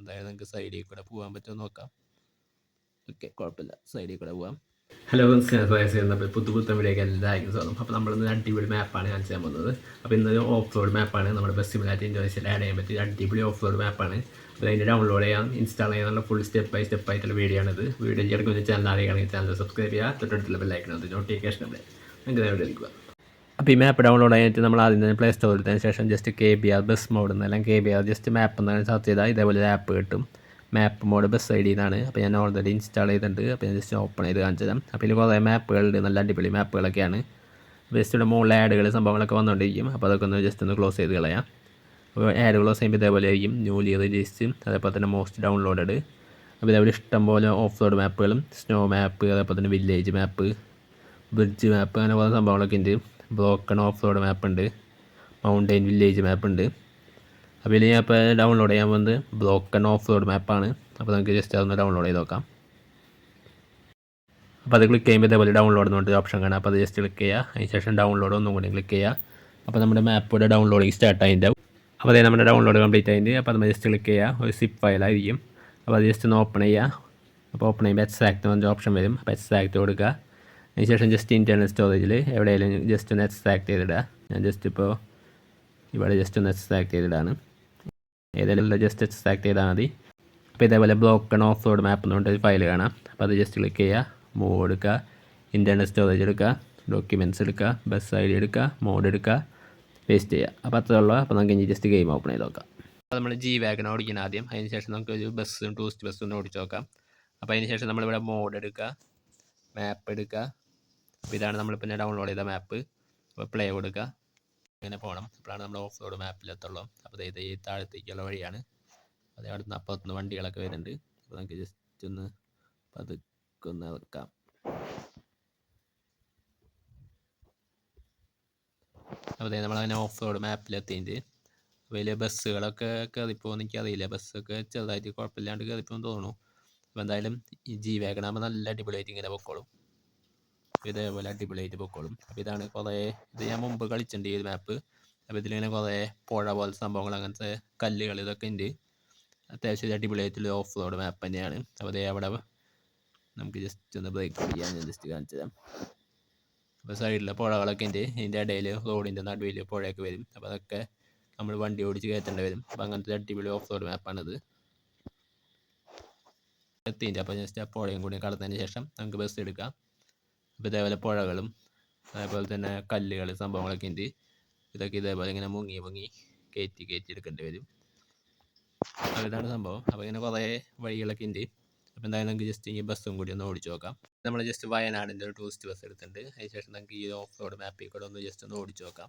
എന്തായാലും നിങ്ങൾക്ക് സൈഡിൽ കൂടെ പോകാൻ പറ്റുമോ നോക്കാം. ഓക്കെ, കുഴപ്പമില്ല, സൈഡിൽ കൂടെ പോകാം. ഹലോ, അപ്പോൾ പുത്തുപുത്തൻ വീഡിയോക്ക് എല്ലാവർക്കും സ്വാഗതം. അപ്പോൾ നമ്മളിന്ന് അടിപൊളി മാപ്പാണ് കാണിച്ചു തരാൻ പോകുന്നത്. അപ്പോൾ ഇന്നൊരു ഓഫ് റോഡ് മാപ്പാണ്. നമ്മുടെ ബസ് സിമുലേറ്റർ ഇൻഡോനേഷ്യയിൽ ആഡ് ചെയ്യാൻ പറ്റിയ അടിപൊളി ഓഫ് റോഡ് മാപ്പാണ്. അപ്പോൾ അതിൻ്റെ ഡൗൺലോഡ് ചെയ്യാം, ഇൻസ്റ്റാൾ ചെയ്യാനുള്ള ഫുൾ സ്റ്റെപ്പ് ബൈ സ്റ്റെപ്പ് ആയിട്ടുള്ള വീഡിയോ ആണിത്. വീഡിയോ ഇടയ്ക്ക് ചാനൽ അറിയുകയാണെങ്കിൽ ചാനൽ സബ്സ്ക്രൈബ് ചെയ്യുക, തൊട്ടടുത്തുള്ള ബെല്ലൈക്കണത് നോട്ടിഫിക്കേഷൻ ഉണ്ട്. നിങ്ങൾക്ക് വീഡിയോ എടുക്കുക. അപ്പോൾ ഈ മാപ്പ് ഡൗൺലോഡ് ചെയ്യാനായിട്ട് നമ്മൾ ആദ്യം തന്നെ പ്ലേ സ്റ്റോറിൽ തന്നെ ശേഷം ജസ്റ്റ് KBR ബസ് മോഡ് എന്നെല്ലാം KBR ജസ്റ്റ് മാപ്പ് എന്നാണ് സെർച്ച് ചെയ്താൽ ഇതേപോലെ ഒരു ആപ്പ് കിട്ടും. മാപ്പ് മോഡ് ബസ് ID എന്നാണ്. അപ്പോൾ ഞാൻ ഓൾറെഡി ഇൻസ്റ്റാൾ ചെയ്തിട്ടുണ്ട്. അപ്പോൾ ഞാൻ ജസ്റ്റ് ഓപ്പൺ ചെയ്ത് കാണിച്ചു തരാം. അപ്പോൾ ഇതിൽ കുറേ മാപ്പുകളുണ്ട്, നല്ല അടിപൊളി മാപ്പുകളൊക്കെയാണ്. ജസ്റ്റ് ഇവിടെ മുകളിൽ ആഡുകൾ സംഭവങ്ങളൊക്കെ വന്നുകൊണ്ടിരിക്കും. അപ്പോൾ അതൊക്കെ ഒന്ന് ജസ്റ്റ് ഒന്ന് ക്ലോസ് ചെയ്ത് കളയാം. അപ്പോൾ ആഡ് ക്ലോസ് ചെയ്യുമ്പോൾ ഇതേപോലെ ആയിരിക്കും ന്യൂലി റിലീസ്ഡ്, അതേപോലെ തന്നെ മോസ്റ്റ് ഡൗൺലോഡഡ്. അപ്പോൾ ഇതേപോലെ ഇഷ്ടംപോലെ ഓഫ് റോഡ് മാപ്പുകളും സ്നോ മാപ്പ്, അതേപോലെ തന്നെ വില്ലേജ് മാപ്പ്, ബ്രിഡ്ജ് മാപ്പ്, അങ്ങനെ കുറേ സംഭവങ്ങളൊക്കെ ഉണ്ട്. ബ്രോക്കൺ ഓഫ് റോഡ് മാപ്പ് ഉണ്ട്, മൗണ്ടെയിൻ വില്ലേജ് മാപ്പ് ഉണ്ട്. അപ്പോൾ ഇതിൽ ഞാൻ ഇപ്പോൾ ഡൗൺലോഡ് ചെയ്യാൻ പോകുന്നത് ബ്രോക്കൺ ഓഫ് റോഡ് മാപ്പാണ്. അപ്പോൾ നമുക്ക് ജസ്റ്റ് അതൊന്ന് ഡൗൺലോഡ് ചെയ്ത് നോക്കാം. അപ്പോൾ അത് ക്ലിക്ക് ചെയ്യുമ്പോൾ ഇതേപോലെ ഡൗൺലോഡ് എന്ന് പറഞ്ഞൊരു ഓപ്ഷൻ കാണാം. അപ്പോൾ അത് ജസ്റ്റ് ക്ലിക്ക് ചെയ്യുക, അതിന് ശേഷം ഡൗൺലോഡ് ഒന്നും കൂടി ക്ലിക്ക് ചെയ്യുക. അപ്പോൾ നമ്മുടെ മാപ്പിയുടെ ഡൗൺലോഡിങ് സ്റ്റാർട്ട് ആയിട്ടുണ്ടാവും. അപ്പോൾ അതേ നമ്മുടെ ഡൗൺലോഡ് കംപ്ലീറ്റ് ആയിട്ട് അപ്പോൾ നമ്മൾ ജസ്റ്റ് ക്ലിക്ക് ചെയ്യുക, ഒരു സിപ്പ് ഫയലായിരിക്കും. അപ്പോൾ അത് ജസ്റ്റ് ഒന്ന് ഓപ്പൺ ചെയ്യുക. അപ്പോൾ ഓപ്പൺ ചെയ്യുമ്പോൾ എക്സ്ട്രാക്ട് എന്ന് പറഞ്ഞ ഓപ്ഷൻ വരും. അപ്പോൾ എക്സ്ട്രാക്ട് കൊടുക്കുക. അതിന് ശേഷം ജസ്റ്റ് ഇൻറ്റേർണൽ സ്റ്റോറേജിൽ എവിടെയെങ്കിലും ജസ്റ്റ് ഒന്ന് എക്സ്ട്രാക്ട് ചെയ്തിടുക. ഞാൻ ജസ്റ്റ് ഇപ്പോൾ ഇവിടെ ജസ്റ്റ് ഒന്ന് എക്സ്ട്രാക്ട് ചെയ്തിടാണ്. ഏതെങ്കിലും ജസ്റ്റ് എക്സ്ട്രാക്ട് ചെയ്താൽ മതി. അപ്പോൾ ഇതേപോലെ ബ്രോക്കൺ ഓഫ് റോഡ് മാപ്പ് എന്ന് പറഞ്ഞൊരു ഫയൽ കാണാം. അപ്പോൾ അത് ജസ്റ്റ് ക്ലിക്ക് ചെയ്യുക, മൂവ് എടുക്കുക, ഇൻറ്റേർണൽ സ്റ്റോറേജ് എടുക്കുക, ഡോക്യുമെൻറ്റ്സ് എടുക്കുക, ബസ് ID എടുക്കുക, മോഡ് എടുക്കുക, പേസ്റ്റ് ചെയ്യുക. അപ്പോൾ അത്രേ ഉള്ളൂ. അപ്പോൾ നമുക്ക് ഇനി ജസ്റ്റ് ഗെയിം ഓപ്പൺ ചെയ്ത് നോക്കാം. അപ്പോൾ നമ്മൾ G-Wagon ഓടിക്കണം ആദ്യം. അതിന് ശേഷം നമുക്കൊരു ബസ്സും ടൂറിസ്റ്റ് ബസ്സും ഒന്ന് ഓടിച്ച് നോക്കാം. അപ്പോൾ അതിന് ശേഷം നമ്മളിവിടെ മോഡ് എടുക്കുക, മാപ്പ് എടുക്കുക. അപ്പോൾ ഇതാണ് നമ്മളിപ്പോൾ ഡൗൺലോഡ് ചെയ്ത മാപ്പ്. അപ്പോൾ പ്ലേ കൊടുക്കുക, ഇങ്ങനെ പോകണം. അപ്പോഴാണ് നമ്മൾ ഓഫ് റോഡ് മാപ്പിലെത്തുള്ളൂ. അപ്പോൾ ഇത് ഈ താഴത്തേക്കുള്ള വഴിയാണ്. അതേ അടുത്ത് അപ്പുറത്തുനിന്ന് വണ്ടികളൊക്കെ വരുന്നുണ്ട്. അപ്പോൾ നമുക്ക് ജസ്റ്റ് ഒന്ന് പതുക്കെ ഒന്ന് വെക്കാം. അപ്പോൾ നമ്മളങ്ങനെ ഓഫ് റോഡ് മാപ്പിലെത്തിയിട്ട് അപ്പോൾ ഇതിൽ ബസ്സുകളൊക്കെ കയറിപ്പോകുമെന്ന് എനിക്കറിയില്ല. ബസ്സൊക്കെ ചെറുതായിട്ട് കുഴപ്പമില്ലാണ്ട് കയറിപ്പോകുമെന്ന് തോന്നുന്നു. അപ്പോൾ എന്തായാലും ഈ G-Wagon ആകുമ്പോൾ നല്ല അടിപൊളിയായിട്ട് ഇങ്ങനെ പൊക്കോളും. ഇതേപോലെ അടിപൊളിയായിട്ട് പൊക്കോളും. അപ്പോൾ ഇതാണ് കുറേ, ഇത് ഞാൻ മുമ്പ് കളിച്ചിട്ടുണ്ട് ഈ ഒരു മാപ്പ്. അപ്പോൾ ഇതിലിങ്ങനെ കുറേ പുഴ പോലത്തെ സംഭവങ്ങൾ, അങ്ങനത്തെ കല്ലുകൾ ഇതൊക്കെ ഉണ്ട്. അത്യാവശ്യം അടിപൊളിയായിട്ടുള്ള ഓഫ് റോഡ് മാപ്പ് തന്നെയാണ്. അപ്പോൾ അതേ അവിടെ നമുക്ക് ജസ്റ്റ് ഒന്ന് ബ്രേക്ക് ചെയ്യാൻ ഞാൻ ജസ്റ്റ് കാണിച്ചു തരാം. അപ്പോൾ സൈഡിലെ പുഴകളൊക്കെ ഉണ്ട്. ഇതിൻ്റെ ഇടയിൽ റോഡിൻ്റെ നടുവിൽ പുഴയൊക്കെ വരും. അപ്പോൾ അതൊക്കെ നമ്മൾ വണ്ടി ഓടിച്ച് കയറ്റേണ്ടി വരും. അപ്പോൾ അങ്ങനത്തെ അടിപൊളി ഓഫ് റോഡ് മാപ്പാണിത്. എത്തിയിട്ട് അപ്പോൾ ജസ്റ്റ് ആ പുഴയും കൂടി കടന്നതിന് ശേഷം നമുക്ക് ബസ് എടുക്കാം. അപ്പോൾ ഇതേപോലെ പുഴകളും അതേപോലെ തന്നെ കല്ലുകൾ സംഭവങ്ങളൊക്കെ ഉണ്ട്. ഇതൊക്കെ ഇതേപോലെ ഇങ്ങനെ മുങ്ങി കയറ്റി എടുക്കേണ്ടി വരും. അപ്പോൾ ഇതാണ് സംഭവം. അപ്പോൾ ഇങ്ങനെ കുറേ വഴികളൊക്കെ ഉണ്ട്. അപ്പോൾ എന്തായാലും നമുക്ക് ജസ്റ്റ് ഈ ബസ്സും കൂടി ഒന്ന് ഓടിച്ച് നോക്കാം. നമ്മൾ ജസ്റ്റ് വയനാടിൻ്റെ ഒരു ടൂറിസ്റ്റ് ബസ് എടുത്തിട്ടുണ്ട്. അതിന് ശേഷം നമുക്ക് ഈ ഓഫ് റോഡ് മാപ്പിൽ കൂടെ ഒന്ന് ജസ്റ്റ് ഒന്ന് ഓടിച്ച് നോക്കാം.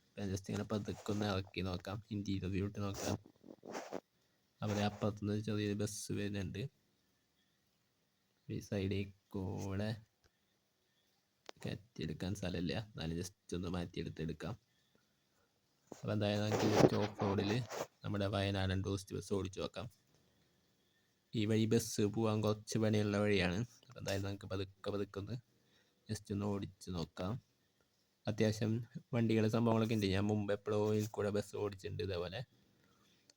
അപ്പോൾ ജസ്റ്റ് ഇങ്ങനെ പതുക്കെ ഒന്ന് ഇറക്കി നോക്കാം, ഇന്ത്യയിൽ വ്യൂ ഇട്ട് നോക്കാം. അപ്പോൾ അപ്പുറത്തുനിന്ന് ചെറിയൊരു ബസ് വരുന്നുണ്ട്. ഈ സൈഡിൽ കൂടെ കയറ്റിയെടുക്കാൻ സ്ഥലമില്ല, എന്നാലും ജസ്റ്റ് ഒന്ന് മാറ്റിയെടുക്കാം. അപ്പോൾ എന്തായാലും നമുക്ക് ജസ്റ്റ് ഓഫ് റോഡിൽ നമ്മുടെ വയനാടൻ ടൂറിസ്റ്റ് ബസ് ഓടിച്ച് നോക്കാം. ഈ വഴി ബസ് പോകാൻ കുറച്ച് പണിയുള്ള വഴിയാണ്. അപ്പോൾ എന്തായാലും നമുക്ക് പതുക്കെ ഒന്ന് ജസ്റ്റ് ഒന്ന് ഓടിച്ച് നോക്കാം. അത്യാവശ്യം വണ്ടികൾ സംഭവങ്ങളൊക്കെ ഉണ്ട്. ഞാൻ മുമ്പ് എപ്പോഴും ഇതിൽ കൂടെ ബസ് ഓടിച്ചിട്ടുണ്ട് ഇതേപോലെ.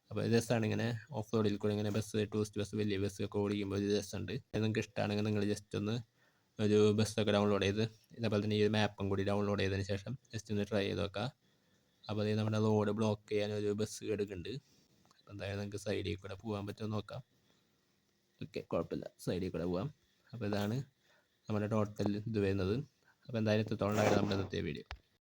അപ്പോൾ രസമാണ് ഇങ്ങനെ ഓഫ് റോഡിൽ കൂടെ ഇങ്ങനെ ബസ്, ടൂറിസ്റ്റ് ബസ്, വലിയ ബസ്സൊക്കെ ഓടിക്കുമ്പോൾ ഒരു രസമുണ്ട്. നിങ്ങൾക്ക് ഇഷ്ടമാണെങ്കിൽ നിങ്ങൾ ജസ്റ്റ് ഒന്ന് ഒരു ബസ്സൊക്കെ ഡൗൺലോഡ് ചെയ്ത് ഇതേപോലെ തന്നെ ഈ മാപ്പും കൂടി ഡൗൺലോഡ് ചെയ്തതിന് ശേഷം ജസ്റ്റ് ഒന്ന് ട്രൈ ചെയ്ത് നോക്കാം. അപ്പോൾ അത് നമ്മുടെ റോഡ് ബ്ലോക്ക് ചെയ്യാൻ ഒരു ബസ് എടുക്കുന്നുണ്ട്. അപ്പോൾ എന്തായാലും നിങ്ങൾക്ക് സൈഡിൽ കൂടെ പോകാൻ പറ്റുമോ നോക്കാം. ഓക്കെ, കുഴപ്പമില്ല, സൈഡിൽ കൂടെ പോകാം. അപ്പോൾ ഇതാണ് നമ്മുടെ ടോട്ടൽ ഇത് വരുന്നത്. അപ്പോൾ എന്തായാലും 3 നമ്മുടെ ഇന്നത്തെ വീഡിയോ.